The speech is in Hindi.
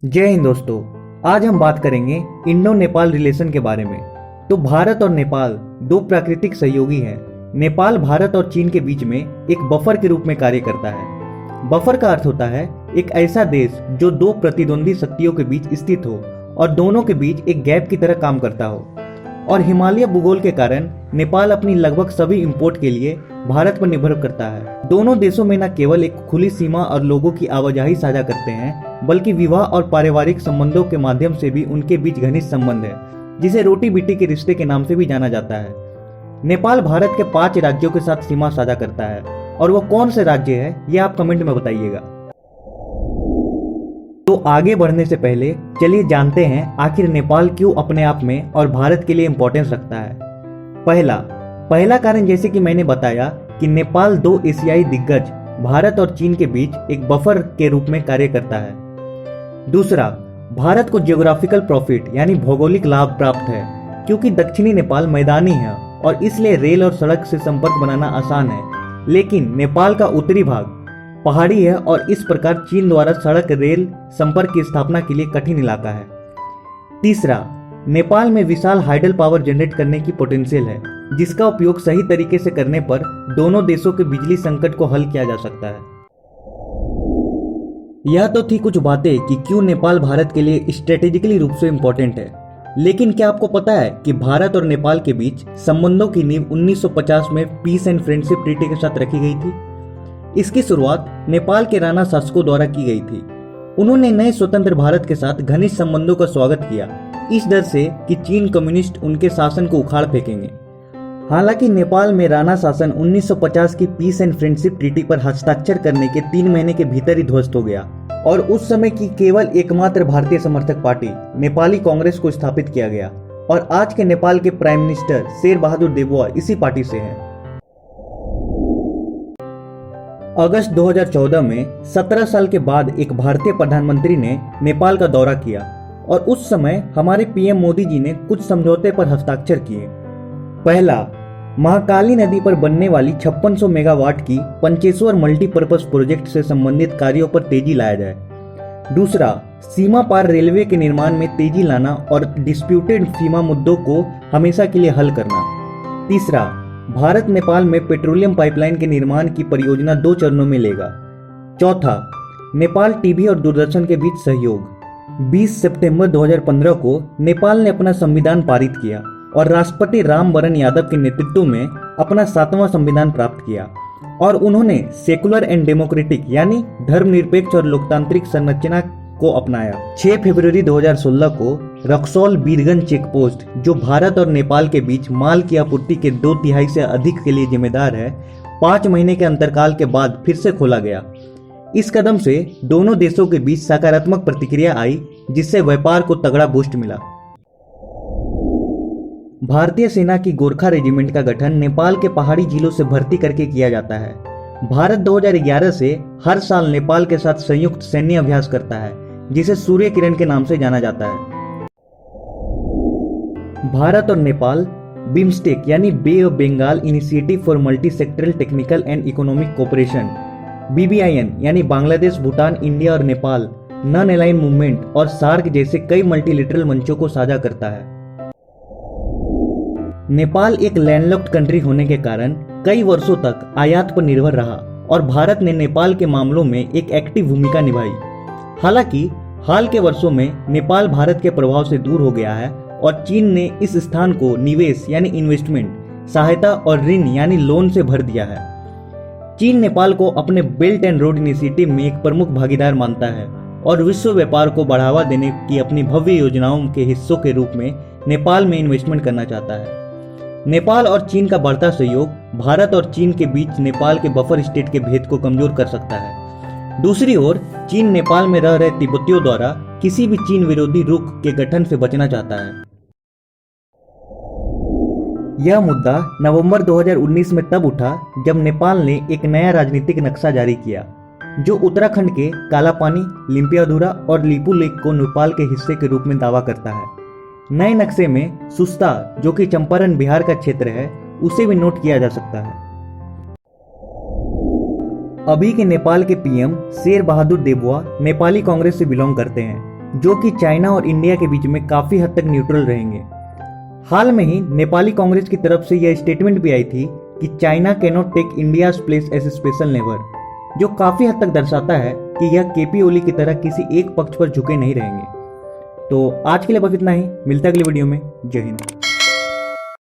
जय हिंद दोस्तों। आज हम बात करेंगे इंडो नेपाल रिलेशन के बारे में। तो भारत और नेपाल दो प्राकृतिक सहयोगी हैं। नेपाल भारत और चीन के बीच में एक बफर के रूप में कार्य करता है। बफर का अर्थ होता है एक ऐसा देश जो दो प्रतिद्वंदी शक्तियों के बीच स्थित हो और दोनों के बीच एक गैप की तरह काम करता हो। और हिमालय भूगोल के कारण नेपाल अपनी लगभग सभी इंपोर्ट के लिए भारत पर निर्भर करता है। दोनों देशों में न केवल एक खुली सीमा और लोगों की आवाजाही साझा करते हैं, बल्कि विवाह और पारिवारिक संबंधों के माध्यम से भी उनके बीच घनिष्ठ संबंध है, जिसे रोटी बेटी के रिश्ते के नाम से भी जाना जाता है। नेपाल भारत के 5 राज्यों के साथ सीमा साझा करता है, और वो कौन से राज्य है ये आप कमेंट में बताइएगा। तो आगे बढ़ने से पहले चलिए जानते हैं आखिर नेपाल क्यों अपने आप में और भारत के लिए इंपॉर्टेंस रखता है। पहला कारण, जैसे कि मैंने बताया कि नेपाल दो एशियाई दिग्गज भारत और चीन के बीच एक बफर के रूप में कार्य करता है। दूसरा, भारत को जियोग्राफिकल प्रॉफिट यानी भौगोलिक लाभ प्राप्त है, क्योंकि दक्षिणी नेपाल मैदानी है और इसलिए रेल और सड़क से संपर्क बनाना आसान है, लेकिन नेपाल का उत्तरी भाग पहाड़ी है और इस प्रकार चीन द्वारा सड़क रेल संपर्क की स्थापना के लिए कठिन इलाका है। तीसरा, नेपाल में विशाल हाइडल पावर जनरेट करने की पोटेंशियल है, जिसका उपयोग सही तरीके से करने पर दोनों देशों के बिजली संकट को हल किया जा सकता है। यह तो थी कुछ बातें कि क्यों नेपाल भारत के लिए स्ट्रेटेजिकली रूप से इम्पोर्टेंट है। लेकिन क्या आपको पता है कि भारत और नेपाल के बीच संबंधों की नींव 1950 में पीस एंड फ्रेंडशिप ट्रीटी के साथ रखी गई थी। इसकी शुरुआत नेपाल के राणा शासकों द्वारा की गई थी। उन्होंने नए स्वतंत्र भारत के साथ घनिष्ठ संबंधों का स्वागत किया, इस डर से कि चीन कम्युनिस्ट उनके शासन को उखाड़ फेंकेंगे। हालांकि नेपाल में राणा शासन 1950 की पीस एंड फ्रेंडशिप ट्रीटी पर हस्ताक्षर करने के 3 महीने के भीतर ही ध्वस्त हो गया, और उस समय की केवल एकमात्र भारतीय समर्थक पार्टी नेपाली कांग्रेस को स्थापित किया गया, और आज के नेपाल के प्राइम मिनिस्टर शेर बहादुर देववा इसी पार्टी से हैं। अगस्त 2014 में 17 साल के बाद एक भारतीय प्रधानमंत्री ने नेपाल का दौरा किया, और उस समय हमारे पीएम मोदी जी ने कुछ समझौते पर हस्ताक्षर किए। पहला, महाकाली नदी पर बनने वाली 5600 मेगावाट की पंचेश्वर मल्टीपर्पज प्रोजेक्ट से संबंधित कार्यों पर तेजी लाया जाए। दूसरा, सीमा पार रेलवे के निर्माण में तेजी लाना और डिस्प्यूटेड सीमा मुद्दों को हमेशा के लिए हल करना। तीसरा, भारत नेपाल में पेट्रोलियम पाइपलाइन के निर्माण की परियोजना 2 चरणों में लेगा। चौथा, नेपाल टीवी और दूरदर्शन के बीच सहयोग। 20 सितंबर 2015 को नेपाल ने अपना संविधान पारित किया और राष्ट्रपति रामवरण यादव के नेतृत्व में अपना 7वां संविधान प्राप्त किया, और उन्होंने सेकुलर एंड डेमोक्रेटिक यानी धर्मनिरपेक्ष और लोकतांत्रिक संरचना को अपनाया। 6 फरवरी 2016 को रक्सौल बीरगंज चेकपोस्ट, जो भारत और नेपाल के बीच माल की आपूर्ति के 2/3 से अधिक के लिए जिम्मेदार है, 5 महीने के अंतरकाल के बाद फिर से खोला गया। इस कदम से दोनों देशों के बीच सकारात्मक प्रतिक्रिया आई, जिससे व्यापार को तगड़ा बूस्ट मिला। भारतीय सेना की गोरखा रेजिमेंट का गठन नेपाल के पहाड़ी जिलों से भर्ती करके किया जाता है। भारत 2011 से हर साल नेपाल के साथ संयुक्त सैन्य अभ्यास करता है, जिसे सूर्य किरण के नाम से जाना जाता है। भारत और नेपाल बिम्स्टेक यानी Bay of Bengal Initiative for Multi Sectoral Technical and Economic Cooperation, BBIN यानी बांग्लादेश, भूटान, इंडिया और नेपाल नॉन अलाइन मूवमेंट और सार्क जैसे कई मल्टीलेटरल मंचों को साझा करता है। नेपाल एक लैंडलॉक्ड कंट्री होने के कारण कई वर्षों तक आयात पर निर्भर रहा, और भारत ने नेपाल के मामलों में एक एक्टिव भूमिका निभाई। हालांकि हाल के वर्षों में नेपाल भारत के प्रभाव से दूर हो गया है, और चीन ने इस स्थान को निवेश यानी इन्वेस्टमेंट, सहायता और ऋण यानी लोन से भर दिया है। चीन नेपाल को अपने बेल्ट एंड रोड इनिशिएटिव में एक प्रमुख भागीदार मानता है, और विश्व व्यापार को बढ़ावा देने की अपनी भव्य योजनाओं के हिस्सों के रूप में नेपाल में इन्वेस्टमेंट करना चाहता है। नेपाल और चीन का बढ़ता सहयोग भारत और चीन के बीच नेपाल के बफर स्टेट के भेद को कमजोर कर सकता है। दूसरी ओर चीन नेपाल में रह रहे तिब्बतियों द्वारा किसी भी चीन विरोधी रुख के गठन से बचना चाहता है। यह मुद्दा नवंबर 2019 में तब उठा जब नेपाल ने एक नया राजनीतिक नक्शा जारी किया, जो उत्तराखंड के कालापानी, लिम्पियाधुरा और लिपू लेक को नेपाल के हिस्से के रूप में दावा करता है। नए नक्शे में सुस्ता, जो कि चंपारण बिहार का क्षेत्र है, उसे भी नोट किया जा सकता है। अभी के नेपाल के पीएम शेर बहादुर देववा नेपाली कांग्रेस से बिलोंग करते हैं। जो कि चाइना और इंडिया के बीच में काफ़ी हद तक न्यूट्रल रहेंगे। हाल में ही नेपाली कांग्रेस की तरफ से यह स्टेटमेंट भी आई थी कि China can not take India's place as a special neighbour, जो काफ़ी हद तक दर्शाता है कि यह केपी ओली की तरह किसी एक पक्ष पर झुके नहीं रहेंगे। तो आज के लिए बस इतना ही, मिलता है अगली वीडियो में। जय हिंद।